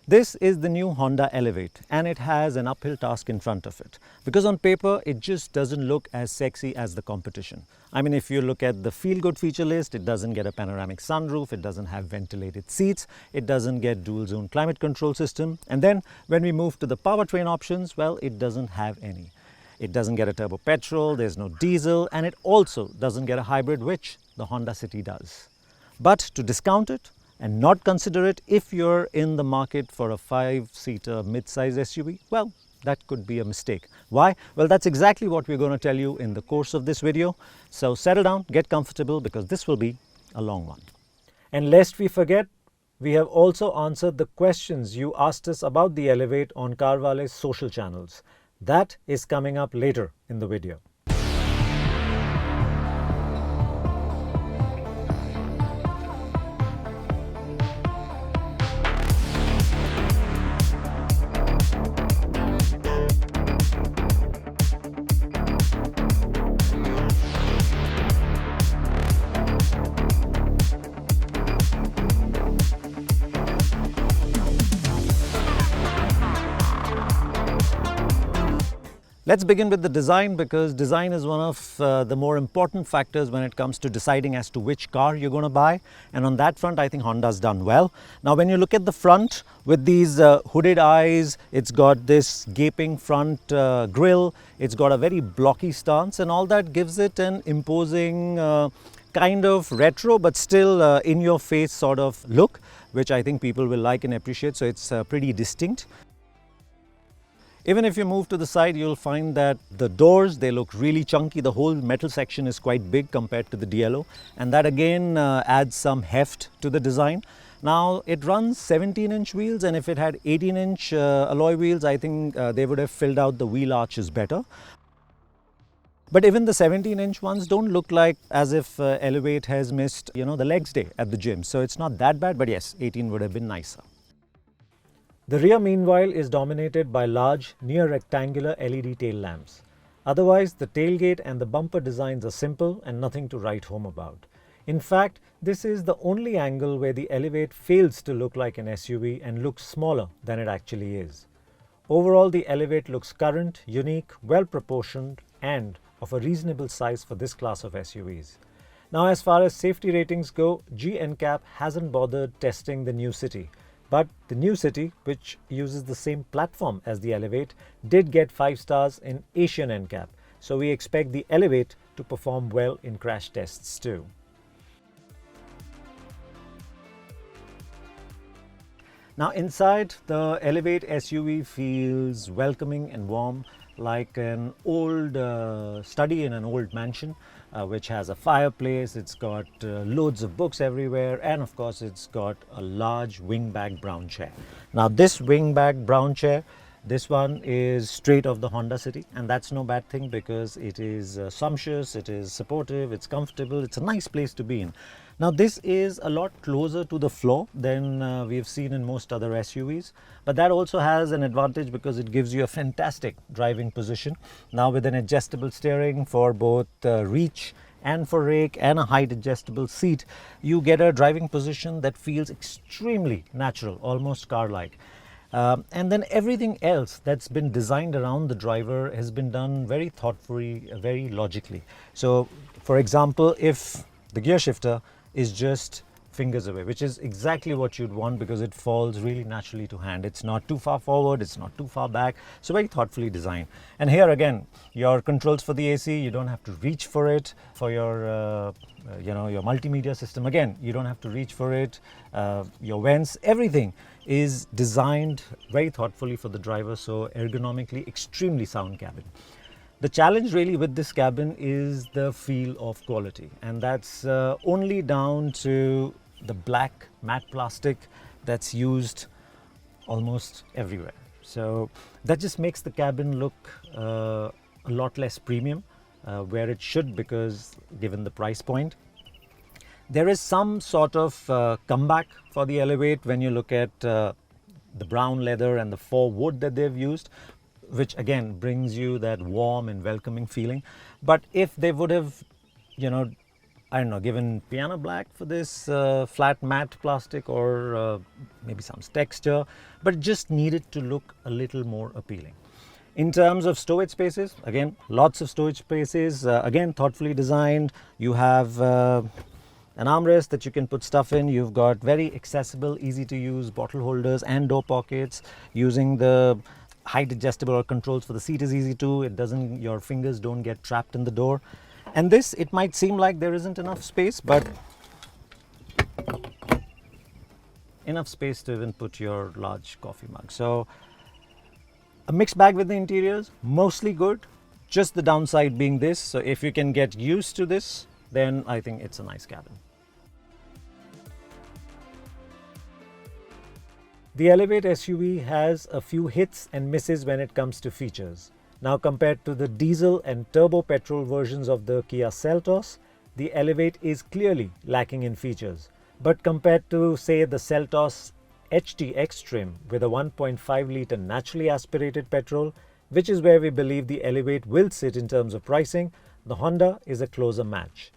This is the new Honda Elevate, and it has an uphill task in front of it because on paper it just doesn't look as sexy as the competition. I mean, if you look at the feel-good feature list, it doesn't get a panoramic sunroof, it doesn't have ventilated seats, it doesn't get dual-zone climate control system, and then when we move to the powertrain options, well, it doesn't have any. It doesn't get a turbo petrol, there's no diesel, and it also doesn't get a hybrid, which the Honda City does. But to discount it and not consider it if you're in the market for a 5-seater mid-size SUV, well, that could be a mistake. Why? Well, that's exactly what we're going to tell you in the course of this video. So settle down, get comfortable, because this will be a long one. And lest we forget, we have also answered the questions you asked us about the Elevate on CarWale's social channels. That is coming up later in the video. Let's begin with the design, because design is one of the more important factors when it comes to deciding as to which car you're going to buy. And on that front, I think Honda's done well. Now, when you look at the front with these hooded eyes, it's got this gaping front grille, it's got a very blocky stance, and all that gives it an imposing kind of retro but still in your face sort of look, which I think people will like and appreciate. So it's pretty distinct. Even if you move to the side, you'll find that the doors, they look really chunky. The whole metal section is quite big compared to the DLO, and that again adds some heft to the design. Now, it runs 17-inch wheels, and if it had 18-inch alloy wheels, I think they would have filled out the wheel arches better. But even the 17-inch ones don't look like as if Elevate has missed, the legs day at the gym. So it's not that bad, but yes, 18 would have been nicer. The rear, meanwhile, is dominated by large, near-rectangular LED tail lamps. Otherwise, the tailgate and the bumper designs are simple and nothing to write home about. In fact, this is the only angle where the Elevate fails to look like an SUV and looks smaller than it actually is. Overall, the Elevate looks current, unique, well-proportioned, and of a reasonable size for this class of SUVs. Now, as far as safety ratings go, G NCAP hasn't bothered testing the new City. But the new City, which uses the same platform as the Elevate, did get 5 stars in Asian NCAP. So we expect the Elevate to perform well in crash tests too. Now inside, the Elevate SUV feels welcoming and warm, like an old study in an old mansion. Which has a fireplace, it's got loads of books everywhere, and of course it's got a large wingback brown chair. Now this wingback brown chair, this one is straight off the Honda City, and that's no bad thing because it is sumptuous, it is supportive, it's comfortable, it's a nice place to be in. Now this is a lot closer to the floor than we've seen in most other SUVs, but that also has an advantage because it gives you a fantastic driving position. Now with an adjustable steering for both reach and for rake and a height adjustable seat, you get a driving position that feels extremely natural, almost car-like. And then everything else that's been designed around the driver has been done very thoughtfully, very logically. So for example, if the gear shifter is just fingers away, which is exactly what you'd want because it falls really naturally to hand. It's not too far forward, it's not too far back, so very thoughtfully designed. And here again, your controls for the AC, you don't have to reach for it. For your your multimedia system, again, you don't have to reach for it. Your vents, everything is designed very thoughtfully for the driver, so ergonomically extremely sound cabin. The challenge really with this cabin is the feel of quality, and that's only down to the black matte plastic that's used almost everywhere. So that just makes the cabin look a lot less premium, where it should, because given the price point. There is some sort of comeback for the Elevate when you look at the brown leather and the faux wood that they've used, which again brings you that warm and welcoming feeling. But if they would have, I don't know, given piano black for this flat matte plastic, or maybe some texture, but it just needed to look a little more appealing. In terms of storage spaces, again, lots of storage spaces, again, thoughtfully designed. You have an armrest that you can put stuff in. You've got very accessible, easy to use bottle holders and door pockets. Using the height adjustable or controls for the seat is easy too. It doesn't, your fingers don't get trapped in the door. And this, it might seem like there isn't enough space, but enough space to even put your large coffee mug. So a mixed bag with the interiors, mostly good, just the downside being this. So if you can get used to this, then I think it's a nice cabin. The Elevate SUV has a few hits and misses when it comes to features. Now, compared to the diesel and turbo petrol versions of the Kia Seltos, the Elevate is clearly lacking in features. But compared to, say, the Seltos HTX trim with a 1.5 litre naturally aspirated petrol, which is where we believe the Elevate will sit in terms of pricing, the Honda is a closer match.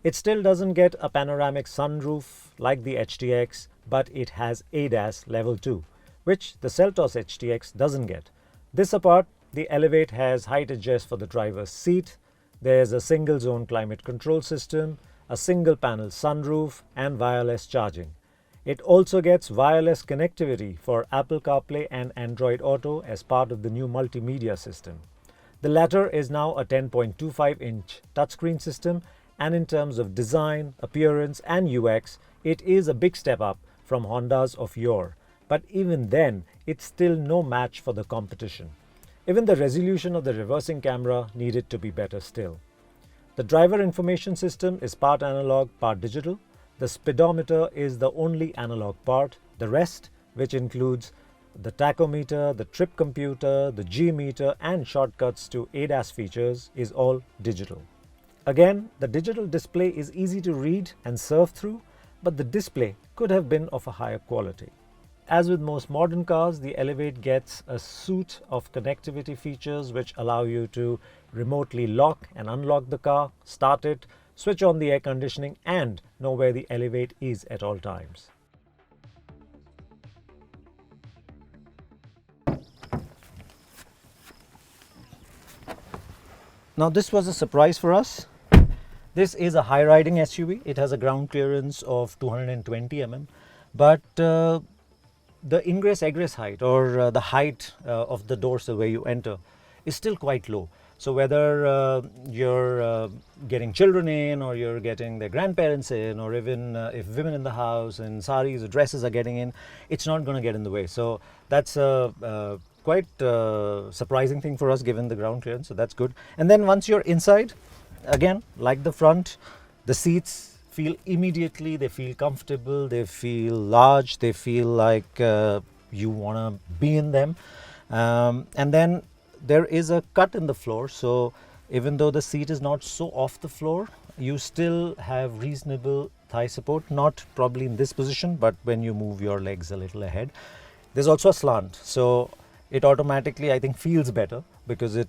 It still doesn't get a panoramic sunroof like the HTX, but it has ADAS level 2, which the Seltos HTX doesn't get. This apart, the Elevate has height adjust for the driver's seat, there's a single zone climate control system, a single panel sunroof and wireless charging. It also gets wireless connectivity for Apple CarPlay and Android Auto as part of the new multimedia system. The latter is now a 10.25-inch touchscreen system, and in terms of design, appearance and UX, it is a big step up from Hondas of yore. But even then, it's still no match for the competition. Even the resolution of the reversing camera needed to be better still. The driver information system is part analog, part digital. The speedometer is the only analog part. The rest, which includes the tachometer, the trip computer, the G-meter and shortcuts to ADAS features, is all digital. Again, the digital display is easy to read and surf through, but the display could have been of a higher quality. As with most modern cars, the Elevate gets a suite of connectivity features which allow you to remotely lock and unlock the car, start it, switch on the air conditioning and know where the Elevate is at all times. Now this was a surprise for us. This is a high riding SUV. It has a ground clearance of 220 mm, but the ingress-egress height, or the height of the dorsal where you enter, is still quite low. So whether you're getting children in, or you're getting their grandparents in, or even if women in the house and saris or dresses are getting in, it's not going to get in the way. So that's a quite surprising thing for us given the ground clearance, so that's good. And then once you're inside, again, like the front, the seats feel immediately, they feel comfortable, they feel large, they feel like you want to be in them. And then there is a cut in the floor, so even though the seat is not so off the floor, you still have reasonable thigh support, not probably in this position, but when you move your legs a little ahead. There's also a slant, so it automatically, I think, feels better because it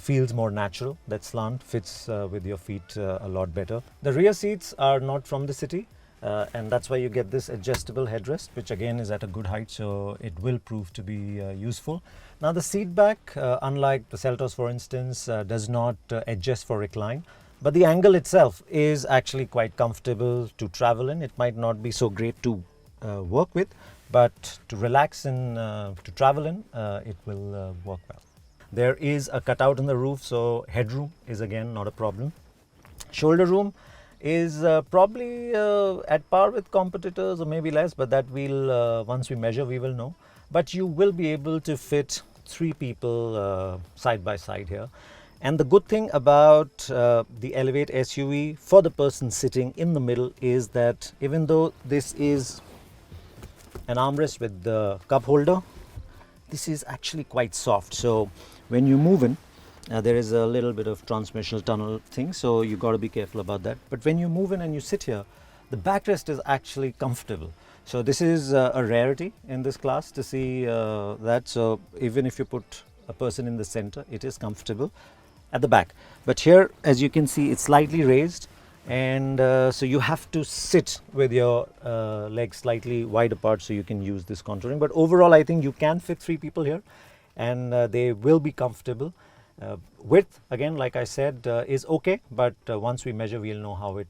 feels more natural. That slant fits with your feet a lot better. The rear seats are not from the city, and that's why you get this adjustable headrest, which again is at a good height, so it will prove to be useful. Now the seat back, unlike the Seltos for instance, does not adjust for recline, but the angle itself is actually quite comfortable to travel in. It might not be so great to work with, but to relax in, to travel in, it will work well. There is a cutout in the roof, so headroom is again not a problem. Shoulder room is probably at par with competitors or maybe less, but that we'll once we measure we will know. But you will be able to fit 3 people side by side here. And the good thing about the Elevate SUV for the person sitting in the middle is that even though this is an armrest with the cup holder, this is actually quite soft. So when you move in, there is a little bit of transmissional tunnel thing, so you got to be careful about that. But when you move in and you sit here, the backrest is actually comfortable. So this is a rarity in this class to see that. So even if you put a person in the center, it is comfortable at the back. But here, as you can see, it's slightly raised, and so you have to sit with your legs slightly wide apart so you can use this contouring. But overall, I think you can fit 3 people here, and they will be comfortable. Width, again, like I said, is okay, but once we measure, we'll know how it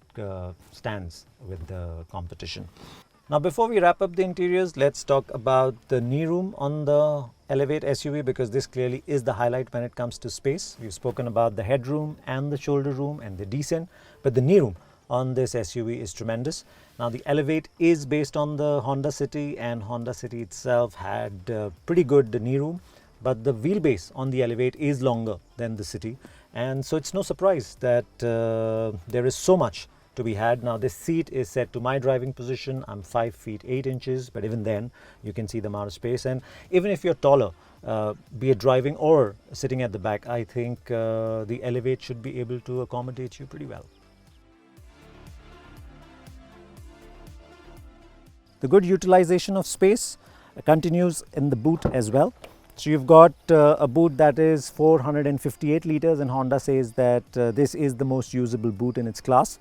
stands with the competition. Now, before we wrap up the interiors, let's talk about the knee room on the Elevate SUV, because this clearly is the highlight when it comes to space. We've spoken about the headroom and the shoulder room and the descent, but the knee room on this SUV is tremendous. Now, the Elevate is based on the Honda City, and Honda City itself had pretty good knee room, but the wheelbase on the Elevate is longer than the City, and so it's no surprise that there is so much to be had. Now, this seat is set to my driving position. I'm 5 feet 8 inches, but even then you can see the amount of space. And even if you're taller, be it driving or sitting at the back, I think the Elevate should be able to accommodate you pretty well. The good utilization of space continues in the boot as well. So you've got a boot that is 458 liters, and Honda says that this is the most usable boot in its class.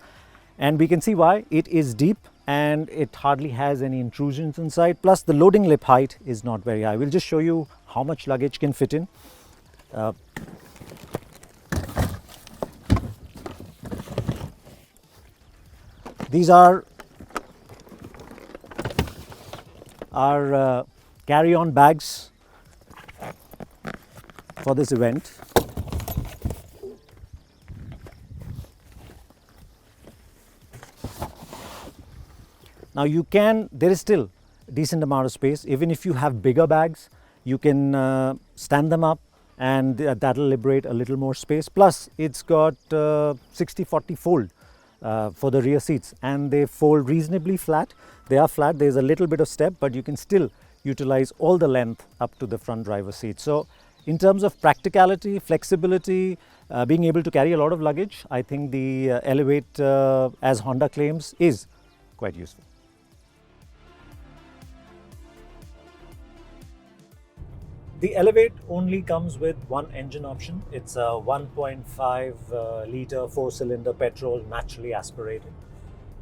And we can see why. It is deep and it hardly has any intrusions inside. Plus, the loading lip height is not very high. We'll just show you how much luggage can fit in. These are our carry-on bags for this event. Now, there is still a decent amount of space. Even if you have bigger bags, you can stand them up, and that'll liberate a little more space. Plus, it's got 60-40 fold for the rear seats, and they fold reasonably flat. They are flat. There's a little bit of step, but you can still utilize all the length up to the front driver's seat. So, in terms of practicality, flexibility, being able to carry a lot of luggage, I think the Elevate, as Honda claims, is quite useful. The Elevate only comes with one engine option. It's a 1.5 litre 4-cylinder petrol, naturally aspirated.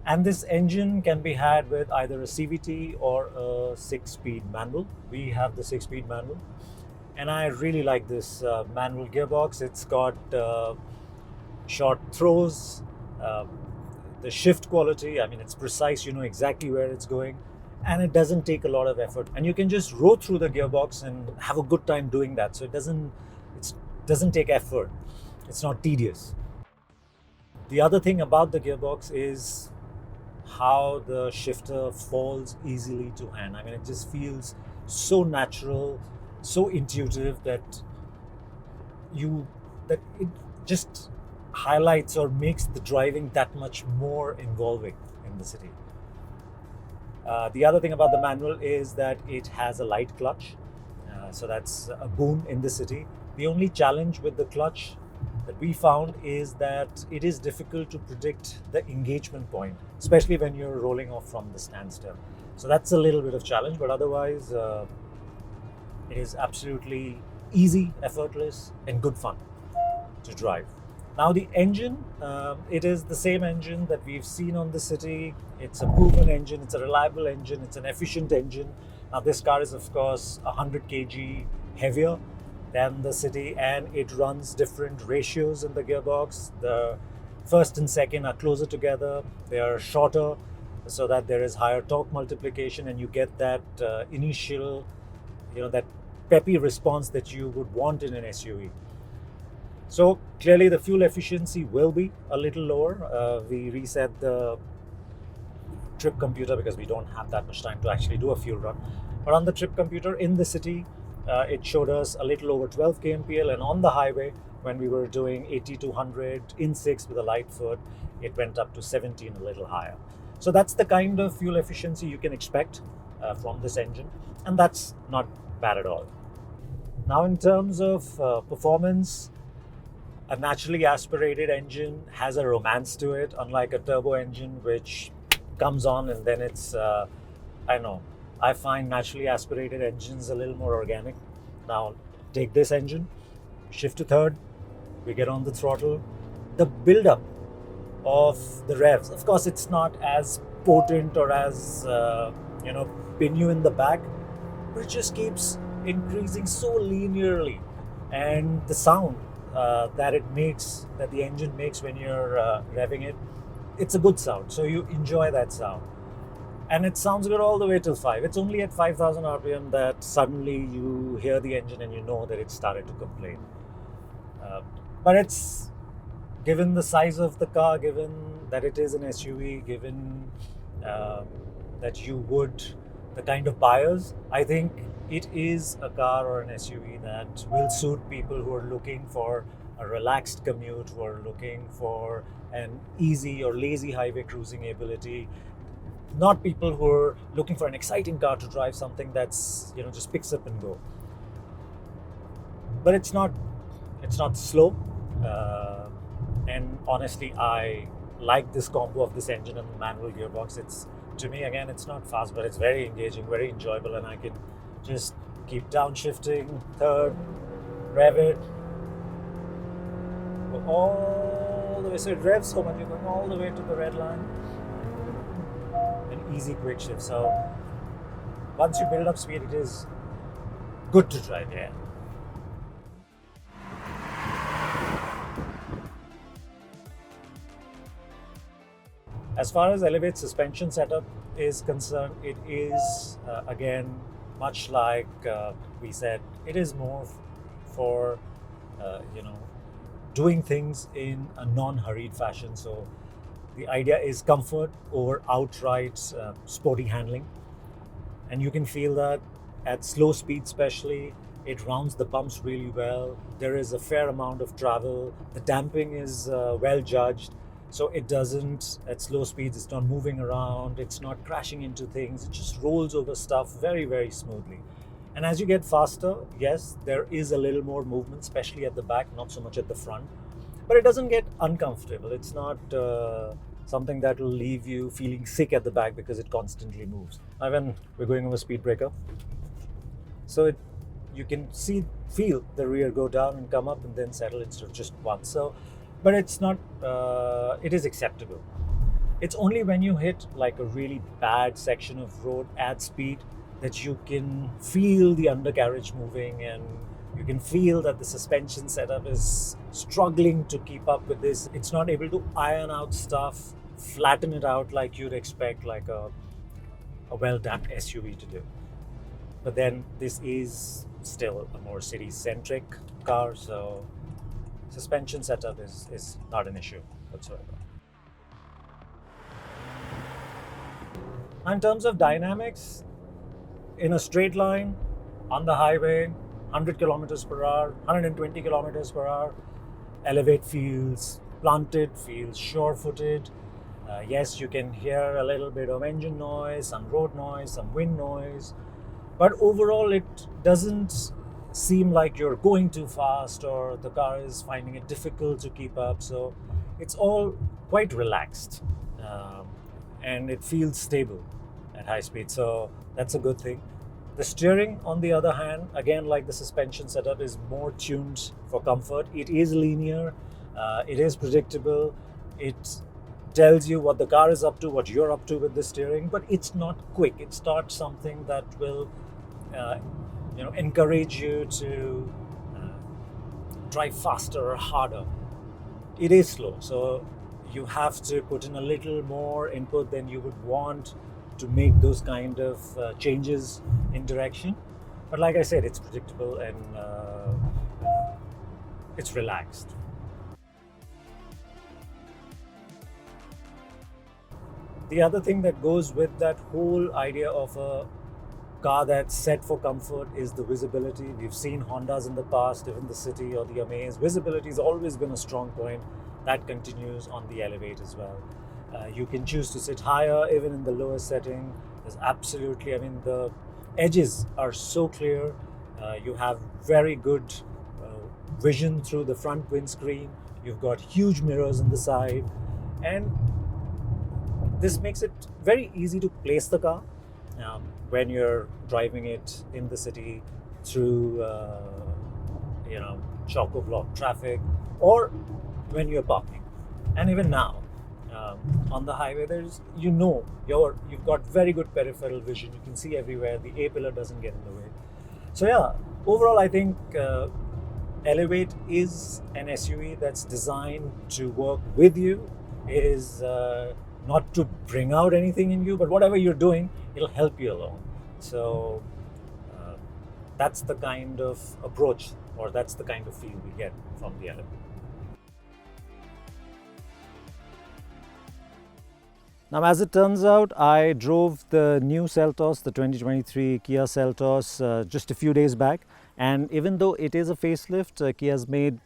And this engine can be had with either a CVT or a 6-speed manual. We have the 6-speed manual. And I really like this manual gearbox. It's got short throws, the shift quality, I mean, it's precise, you know exactly where it's going. And it doesn't take a lot of effort, and you can just row through the gearbox and have a good time doing that. So it doesn't take effort. It's not tedious. The other thing about the gearbox is how the shifter falls easily to hand. I mean, it just feels so natural, so intuitive that it just highlights or makes the driving that much more involving in the city. The other thing about the manual is that it has a light clutch, so that's a boon in the city. The only challenge with the clutch that we found is that it is difficult to predict the engagement point, especially when you're rolling off from the standstill. So that's a little bit of challenge, but otherwise it is absolutely easy, effortless, and good fun to drive. Now, the engine, it is the same engine that we've seen on the City. It's a proven engine, it's a reliable engine, it's an efficient engine. Now, this car is, of course, 100 kg heavier than the City, and it runs different ratios in the gearbox. The first and second are closer together, they are shorter, so that there is higher torque multiplication, and you get that initial, that peppy response that you would want in an SUV. So clearly the fuel efficiency will be a little lower. We reset the trip computer because we don't have that much time to actually do a fuel run. But on the trip computer in the city, it showed us a little over 12 kmpl, and on the highway, when we were doing 80 to 100 in 6 with a light foot, it went up to 17, a little higher. So that's the kind of fuel efficiency you can expect from this engine, and that's not bad at all. Now, in terms of performance, a naturally aspirated engine has a romance to it, unlike a turbo engine which comes on and then it's, I find naturally aspirated engines a little more organic. Now, take this engine, shift to third, we get on the throttle. The build-up of the revs. Of course, it's not as potent or as pin you in the back, but it just keeps increasing so linearly, and the sound that the engine makes when you're revving it, it's a good sound. So you enjoy that sound, and it sounds good all the way till 5. It's only at 5,000 RPM that suddenly you hear the engine and you know that it started to complain. But it's, given the size of the car, given that it is an SUV, given that the kind of buyers, I think it is a car or an SUV that will suit people who are looking for a relaxed commute, who are looking for an easy or lazy highway cruising ability, not people who are looking for an exciting car to drive, something that's just picks up and go. But it's not slow, and honestly, I like this combo of this engine and the manual gearbox. It's, to me, again, it's not fast, but it's very engaging, very enjoyable, and I can just keep downshifting, third, rev it, go all the way. So it revs so much, you're going all the way to the red line. An easy quick shift. So once you build up speed, it is good to drive, yeah. As far as Elevate's suspension setup is concerned, it is, again, much like we said, it is more for, doing things in a non-hurried fashion. So the idea is comfort over outright sporty handling. And you can feel that at slow speed especially, it rounds the bumps really well. There is a fair amount of travel. The damping is well judged. So it doesn't, at slow speeds, it's not moving around, it's not crashing into things, it just rolls over stuff very, very smoothly. And as you get faster, yes, there is a little more movement, especially at the back, not so much at the front. But it doesn't get uncomfortable. It's not something that will leave you feeling sick at the back because it constantly moves. Now, when we're going over speed breaker, so you can feel the rear go down and come up and then settle instead of just once. So, but it's not, it is acceptable. It's only when you hit like a really bad section of road at speed that you can feel the undercarriage moving, and you can feel that the suspension setup is struggling to keep up with this. It's not able to iron out stuff, flatten it out like you'd expect like a well-damped SUV to do. But then this is still a more city-centric car, so suspension setup is not an issue whatsoever. In terms of dynamics, in a straight line, on the highway, 100 kilometers per hour, 120 kilometers per hour, Elevate feels planted, feels sure-footed. Yes, you can hear a little bit of engine noise, some road noise, some wind noise, but overall it doesn't seem like you're going too fast or the car is finding it difficult to keep up. So it's all quite relaxed, and it feels stable at high speed. So that's a good thing. The steering, on the other hand, again, like the suspension setup, is more tuned for comfort. It is linear, it is predictable, it tells you what the car is up to, what you're up to with the steering, but it's not quick. It's not something that will encourage you to drive faster or harder. It is slow, so you have to put in a little more input than you would want to make those kind of changes in direction. But like I said, it's predictable and it's relaxed. The other thing that goes with that whole idea of a car that's set for comfort is the visibility. We've seen Hondas in the past, even the City or the Amaze. Visibility has always been a strong point. That continues on the Elevate as well. You can choose to sit higher, even in the lowest setting. There's absolutely, the edges are so clear. You have very good vision through the front windscreen. You've got huge mirrors on the side, and this makes it very easy to place the car when you're driving it in the city through chock-a-block traffic, or when you're parking. And even now, On the highway, you've got very good peripheral vision. You can see everywhere. The A pillar doesn't get in the way. So yeah, overall I think Elevate is an SUV that's designed to work with you. It is not to bring out anything in you, but whatever you're doing, it'll help you along. So that's the kind of approach, or that's the kind of feel we get from the Elevate. Now, as it turns out, I drove the new Seltos, the 2023 Kia Seltos, just a few days back. And even though it is a facelift, Kia has made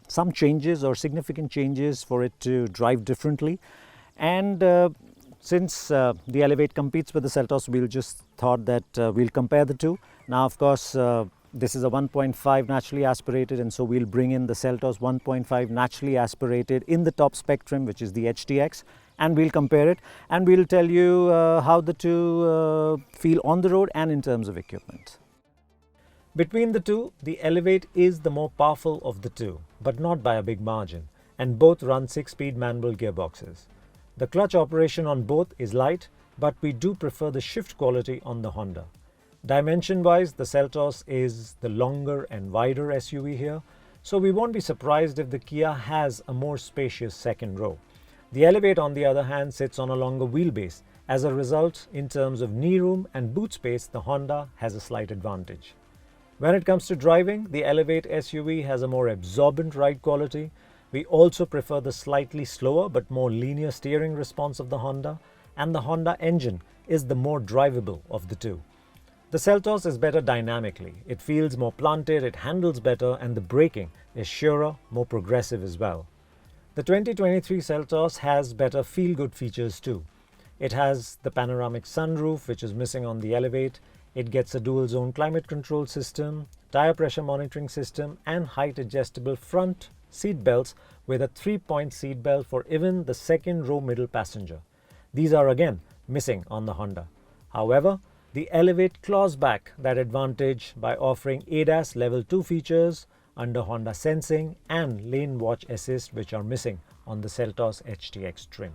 some changes or significant changes for it to drive differently. And since the Elevate competes with the Seltos, we'll just thought that we'll compare the two. Now, of course, this is a 1.5 naturally aspirated, and so we'll bring in the Seltos 1.5 naturally aspirated in the top spectrum, which is the HTX. And we'll compare it, and we'll tell you how the two feel on the road and in terms of equipment. Between the two, the Elevate is the more powerful of the two, but not by a big margin, and both run 6-speed manual gearboxes. The clutch operation on both is light, but we do prefer the shift quality on the Honda. Dimension-wise, the Seltos is the longer and wider SUV here, so we won't be surprised if the Kia has a more spacious second row. The Elevate, on the other hand, sits on a longer wheelbase. As a result, in terms of knee room and boot space, the Honda has a slight advantage. When it comes to driving, the Elevate SUV has a more absorbent ride quality. We also prefer the slightly slower but more linear steering response of the Honda, and the Honda engine is the more drivable of the two. The Seltos is better dynamically. It feels more planted, it handles better, and the braking is surer, more progressive as well. The 2023 Seltos has better feel-good features too. It has the panoramic sunroof, which is missing on the Elevate. It gets a dual-zone climate control system, tire pressure monitoring system, and height-adjustable front seat belts with a 3-point seat belt for even the second-row middle passenger. These are again missing on the Honda. However, the Elevate claws back that advantage by offering ADAS Level 2 features under Honda Sensing and Lane Watch Assist, which are missing on the Seltos HTX trim.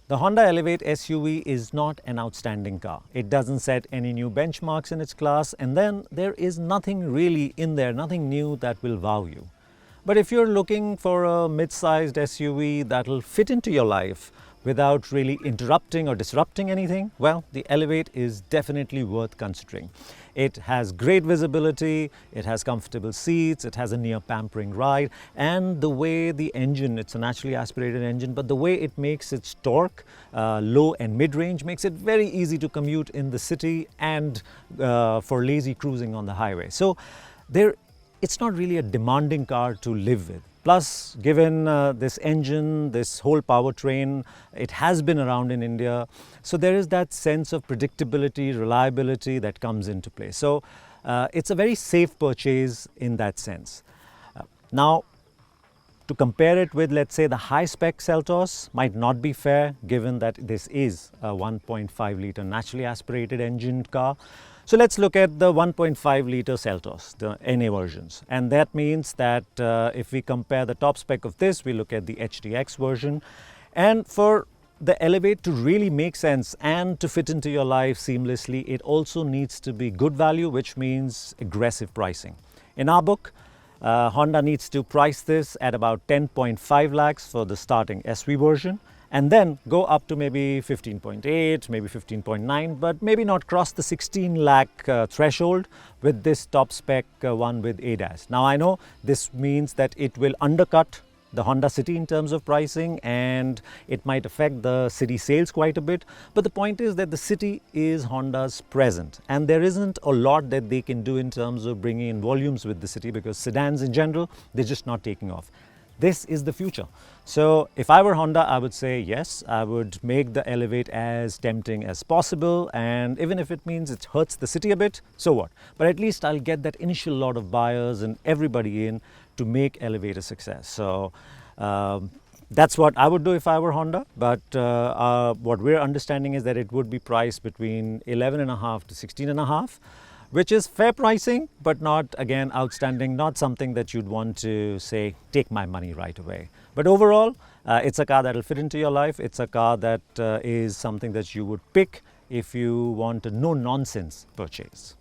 The Honda Elevate SUV is not an outstanding car. It doesn't set any new benchmarks in its class, and then there is nothing really in there, nothing new that will wow you. But if you're looking for a mid-sized SUV that'll fit into your life without really interrupting or disrupting anything, well, the Elevate is definitely worth considering. It has great visibility, it has comfortable seats, it has a near pampering ride, and the way the engine, it's a naturally aspirated engine, but the way it makes its torque low and mid-range makes it very easy to commute in the city and for lazy cruising on the highway. So it's not really a demanding car to live with. Plus, given this engine, this whole powertrain, it has been around in India. So there is that sense of predictability, reliability that comes into play. So it's a very safe purchase in that sense. Now, to compare it with, let's say, the high-spec Seltos might not be fair, given that this is a 1.5-litre naturally aspirated engine car. So let's look at the 1.5-litre Seltos, the NA versions. And that means that if we compare the top spec of this, we look at the HTX version. And for the Elevate to really make sense and to fit into your life seamlessly, it also needs to be good value, which means aggressive pricing. In our book, Honda needs to price this at about 10.5 lakhs for the starting SV version, and then go up to maybe 15.8, maybe 15.9, but maybe not cross the 16 lakh threshold with this top spec one with ADAS. Now I know this means that it will undercut the Honda City in terms of pricing, and it might affect the city sales quite a bit, but the point is that the City is Honda's present, and there isn't a lot that they can do in terms of bringing in volumes with the City, because sedans in general, they're just not taking off. This is the future. So if I were Honda, I would say yes, I would make the Elevate as tempting as possible, and even if it means it hurts the City a bit, so what? But at least I'll get that initial lot of buyers and everybody in to make Elevate a success. So that's what I would do if I were Honda, but what we're understanding is that it would be priced between 11.5 to 16.5. which is fair pricing, but not, again, outstanding, not something that you'd want to say, take my money right away. But overall, it's a car that will fit into your life. It's a car that is something that you would pick if you want a no-nonsense purchase.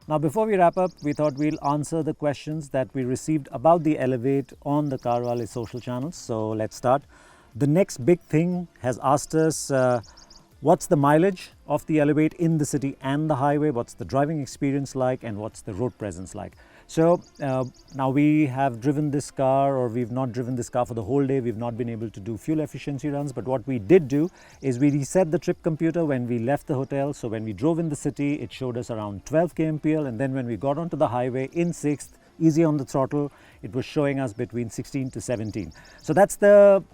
Now, before we wrap up, we thought we'll answer the questions that we received about the Elevate on the CarWale social channels. So let's start. The next big thing has asked us, what's the mileage of the Elevate in the city and the highway? What's the driving experience like, and what's the road presence like? So now we have driven this car, or we've not driven this car for the whole day. We've not been able to do fuel efficiency runs, but what we did do is we reset the trip computer when we left the hotel. So when we drove in the city, it showed us around 12 kmpl, and then when we got onto the highway in 6th, easy on the throttle, it was showing us between 16 to 17. So that's the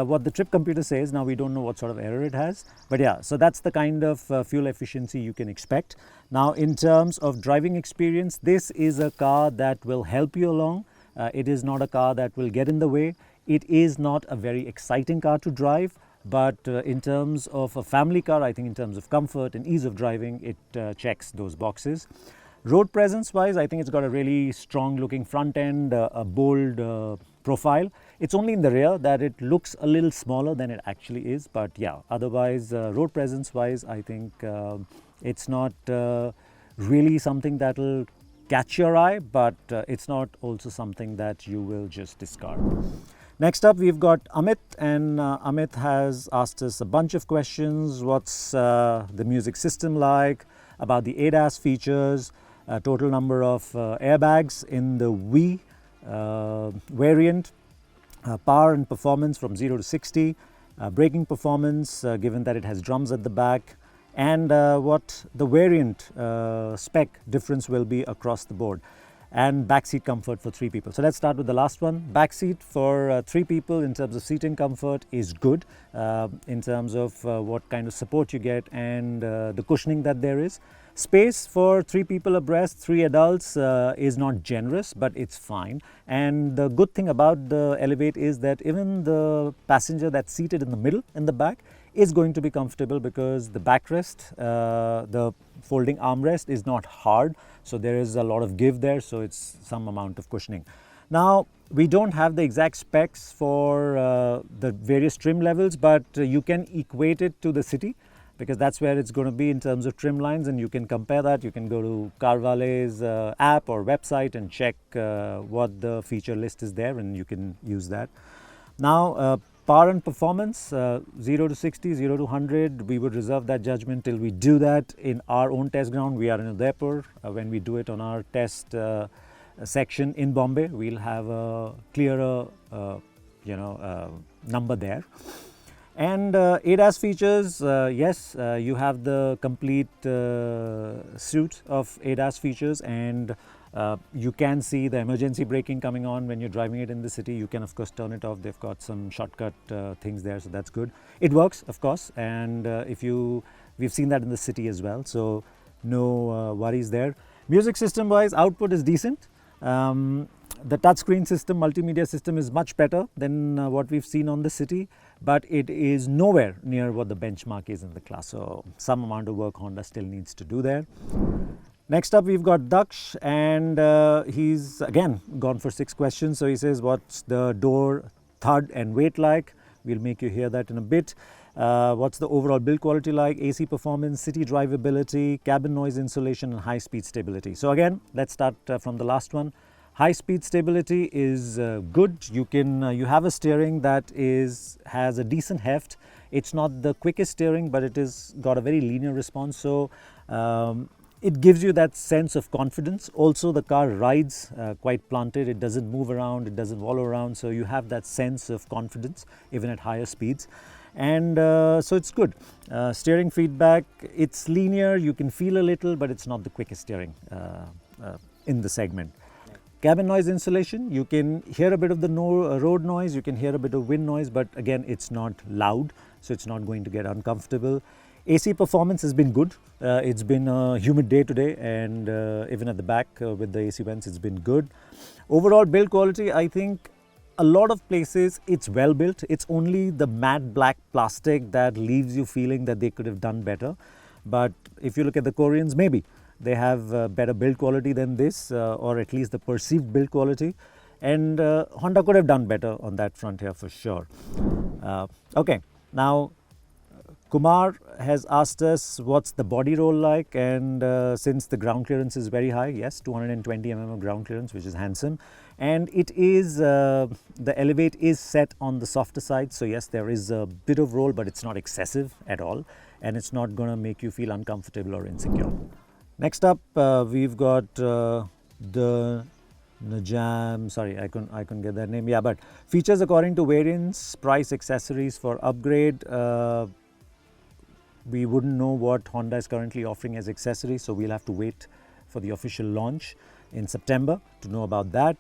what the trip computer says. Now we don't know what sort of error it has, but yeah, so that's the kind of fuel efficiency you can expect. Now, in terms of driving experience, this is a car that will help you along. It is not a car that will get in the way. It is not a very exciting car to drive, but in terms of a family car, I think in terms of comfort and ease of driving, it checks those boxes. Road presence wise, I think it's got a really strong looking front end, a bold profile. It's only in the rear that it looks a little smaller than it actually is, but yeah, otherwise road presence wise, I think it's not really something that will catch your eye, but it's not also something that you will just discard. Next up, we've got Amit, and Amit has asked us a bunch of questions. What's the music system like, about the ADAS features, total number of airbags in the V variant, power and performance from 0 to 60, braking performance given that it has drums at the back, and what the variant spec difference will be across the board, and backseat comfort for 3 people. So let's start with the last one. Backseat for 3 people in terms of seating comfort is good in terms of what kind of support you get and the cushioning that there is. Space for 3 people abreast, 3 adults is not generous, but it's fine. And the good thing about the Elevate is that even the passenger that's seated in the middle, in the back, is going to be comfortable because the backrest, the folding armrest is not hard. So there is a lot of give there, so it's some amount of cushioning. Now, we don't have the exact specs for the various trim levels, but you can equate it to the city, because that's where it's going to be in terms of trim lines, and you can compare that. You can go to CarWale's app or website and check what the feature list is there, and you can use that. Now, power and performance, 0 to 60, 0 to 100, we would reserve that judgment till we do that in our own test ground. We are in Udaipur. When we do it on our test section in Bombay, we'll have a clearer number there. And ADAS features, yes, you have the complete suite of ADAS features, and you can see the emergency braking coming on when you're driving it in the city. You can of course turn it off. They've got some shortcut things there, so that's good. It works, of course, and we've seen that in the city as well, so no worries there. Music system wise, output is decent. The touchscreen system, multimedia system is much better than what we've seen on the city, but it is nowhere near what the benchmark is in the class. So some amount of work Honda still needs to do there. Next up, we've got Daksh, and he's again gone for 6 questions. So he says, what's the door thud and weight like? We'll make you hear that in a bit. What's the overall build quality like? AC performance, city drivability, cabin noise insulation, and high speed stability. So again, let's start from the last one. High speed stability is good. You have a steering that has a decent heft. It's not the quickest steering, but it is got a very linear response. So it gives you that sense of confidence. Also, the car rides quite planted. It doesn't move around, it doesn't wallow around. So you have that sense of confidence even at higher speeds. And so it's good. Steering feedback, it's linear. You can feel a little, but it's not the quickest steering in the segment. Cabin noise insulation, you can hear a bit of the road noise, you can hear a bit of wind noise, but again, it's not loud, so it's not going to get uncomfortable. AC performance has been good. It's been a humid day today, and even at the back with the AC vents, it's been good. Overall build quality, I think a lot of places it's well built. It's only the matte black plastic that leaves you feeling that they could have done better. But if you look at the Koreans, maybe they have better build quality than this, or at least the perceived build quality. And Honda could have done better on that front here for sure. Okay, now Kumar has asked us what's the body roll like, and since the ground clearance is very high, yes, 220 mm of ground clearance, which is handsome, and it is the Elevate is set on the softer side, so yes, there is a bit of roll, but it's not excessive at all, and it's not going to make you feel uncomfortable or insecure. Next up, we've got the Najam, sorry, I couldn't get that name. Yeah, but features according to variants, price, accessories for upgrade. We wouldn't know what Honda is currently offering as accessories, so we'll have to wait for the official launch in September to know about that.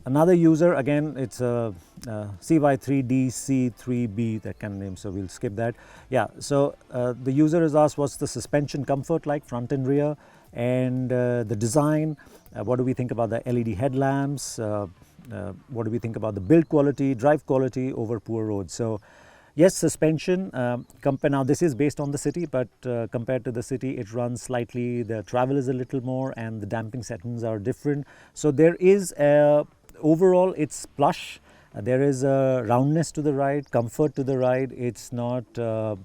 Another user, again, it's a CY3DC3B, that kind of name, so we'll skip that. Yeah, so the user has asked what's the suspension comfort like, front and rear, and the design. What do we think about the LED headlamps? What do we think about the build quality, drive quality over poor roads? So yes, suspension, now this is based on the city, but compared to the city, it runs slightly, the travel is a little more, and the damping settings are different. So there is, overall, it's plush. There is a roundness to the ride, comfort to the ride. It's not a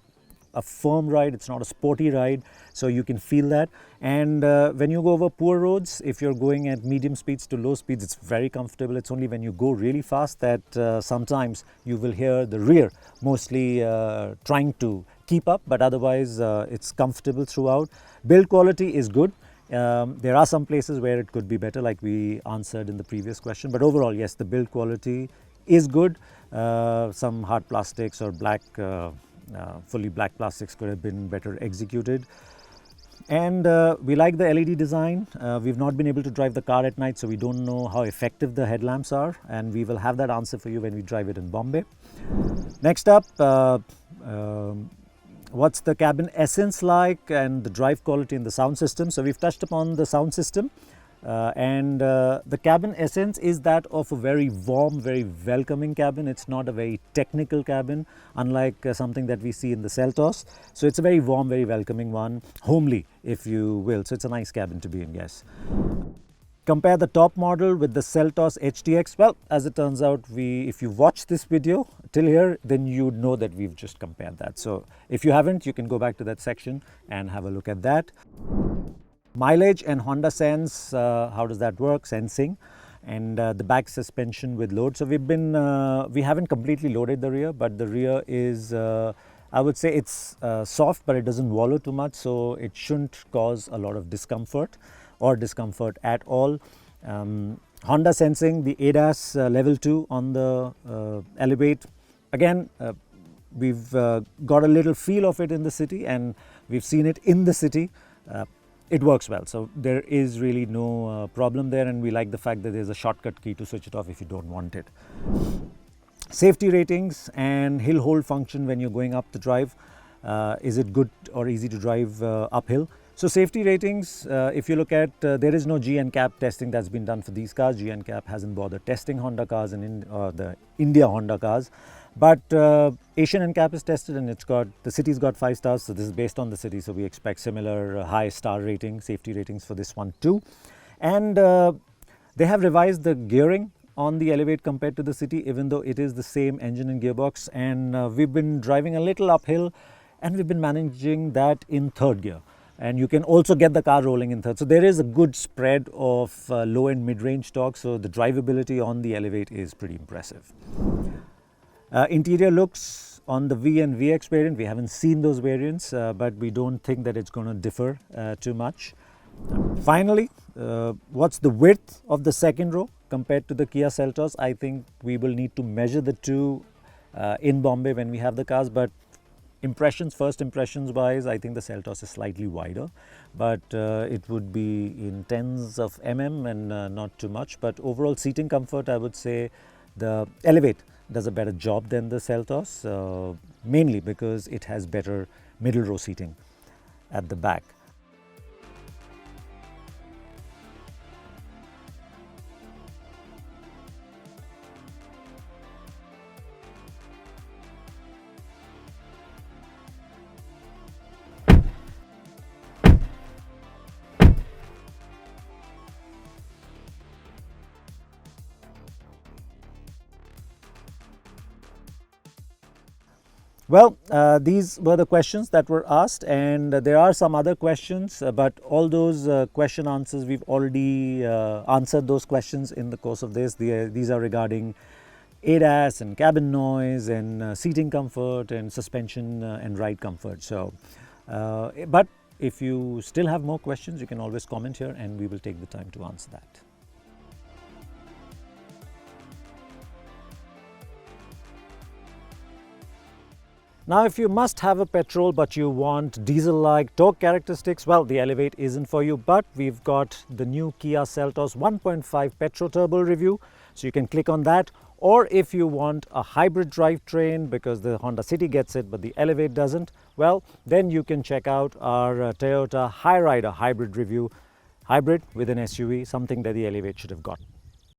firm ride, it's not a sporty ride, so you can feel that. And when you go over poor roads, if you're going at medium speeds to low speeds, it's very comfortable. It's only when you go really fast that sometimes you will hear the rear mostly trying to keep up, but otherwise it's comfortable throughout. Build quality is good. There are some places where it could be better, like we answered in the previous question, but overall, yes, the build quality is good. Some hard plastics or black fully black plastics could have been better executed. And we like the LED design. We've not been able to drive the car at night, so we don't know how effective the headlamps are, and we will have that answer for you when we drive it in Bombay. Next up, what's the cabin essence like and the drive quality and the sound system. So we've touched upon the sound system. The cabin essence is that of a very warm, very welcoming cabin. It's not a very technical cabin, unlike something that we see in the Seltos. So it's a very warm, very welcoming one, homely, if you will. So it's a nice cabin to be in, yes. Compare the top model with the Seltos HTX. Well, as it turns out, if you watch this video till here, then you know that we've just compared that. So if you haven't, you can go back to that section and have a look at that. Mileage and Honda Sense, how does that work? Sensing, and the back suspension with load. So we haven't completely loaded the rear, but the rear is, I would say it's soft, but it doesn't wallow too much, so it shouldn't cause a lot of discomfort or discomfort at all. Honda Sensing, the ADAS level 2 on the Elevate. Again, we've got a little feel of it in the city, and we've seen it in the city. It works well, so there is really no problem there, and we like the fact that there's a shortcut key to switch it off if you don't want it. Safety ratings and hill hold function when you're going up the drive. Is it good or easy to drive uphill? So safety ratings, if you look at, there is no G NCAP testing that's been done for these cars. G NCAP hasn't bothered testing Honda cars and the India Honda cars. But Asian NCAP is tested, and the city's got 5 stars, so this is based on the city, so we expect similar high star rating, safety ratings for this one too. And they have revised the gearing on the Elevate compared to the city, even though it is the same engine and gearbox, and we've been driving a little uphill, and we've been managing that in 3rd gear. And you can also get the car rolling in 3rd. So there is a good spread of low and mid-range torque, so the drivability on the Elevate is pretty impressive. Interior looks on the V and VX variant, we haven't seen those variants, but we don't think that it's going to differ too much. Finally, what's the width of the 2nd row compared to the Kia Seltos? I think we will need to measure the two in Bombay when we have the cars, but first impressions wise, I think the Seltos is slightly wider, but it would be in tens of mm and not too much. But overall seating comfort, I would say the Elevate does a better job than the Seltos, mainly because it has better middle row seating at the back. Well, these were the questions that were asked, and there are some other questions, but all those question answers, we've already answered those questions in the course of this. These are regarding ADAS and cabin noise and seating comfort and suspension and ride comfort. So, but if you still have more questions, you can always comment here and we will take the time to answer that. Now, if you must have a petrol but you want diesel-like torque characteristics, well, the Elevate isn't for you, but we've got the new Kia Seltos 1.5 petrol turbo review, so you can click on that. Or if you want a hybrid drivetrain because the Honda City gets it but the Elevate doesn't, well, then you can check out our Toyota Hyryder hybrid review. Hybrid with an SUV, something that the Elevate should have got.